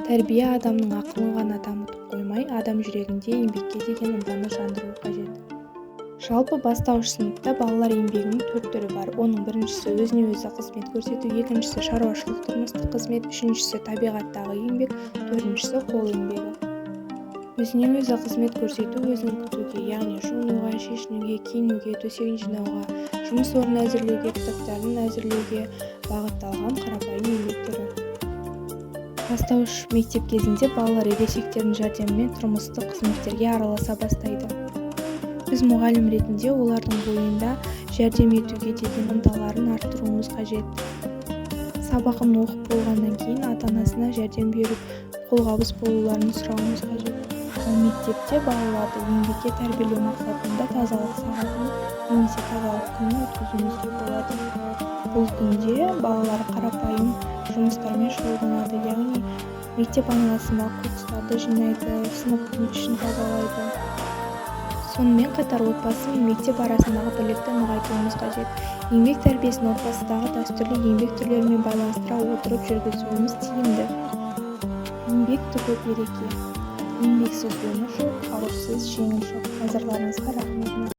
Тәрбие адамның ақылын ғана дамытып қоймай, адам жүрегінде еңбекке деген ынтаны жандыру қажет. Жалпы бастауыш сыныпта балалар еңбегінің 4 түрі бар. Оның біріншісі өзіне-өзі қызмет көрсету, екіншісі шаруашылық тұрмыстық қызмет, үшіншісі табиғаттағы еңбек, төртіншісі қол еңбегі. Өзіне-өзі қызмет көрсету өзін күтуге, яғни жуынуға, шешінуге, киінуге, төсегін жинауға, жұмыс орнын әзірлеуге, кітаптарын әзірлеуге бағытталған қарапайым еңбек түрі. Бастауыш мектеп кезінде балалар ересектердің жәрдемімен тұрмыстық қызметтерге араласа бастайды. Біз мұғалім ретінде олардың бойында жәрдем етуге деген ынталарын арттыруымыз қажет. Сабағын оқып болғаннан кейін ата-анасына жәрдем беріп, қолғабыс болуларын сұрауымыз қажет. Ал мектепте балаларды еңбекке тәрбиелеу мақсатында тазалық сағатын немесе тазалық күнін өткізуімізге болады. Бұл күнде балалар қарапайым жұмыстармен шұғылданады, яғни мектеп айналасында қоқыстарды жинайды, сыныптың ішін тазалайды. Сонымен қатар отбасы мен мектеп арасындағы бірлікті нығайтуымыз қажет. Еңбек тәрбиесін отбасыдағы дәстүрлі еңбек түрлерімен байланыстыра отырып жүргізуіміз тиімді. Еңбек түбі береке. Еңбексіз өмір жоқ, қауіпсіз жеңіл жоқ. Назарларыңызға рахмет.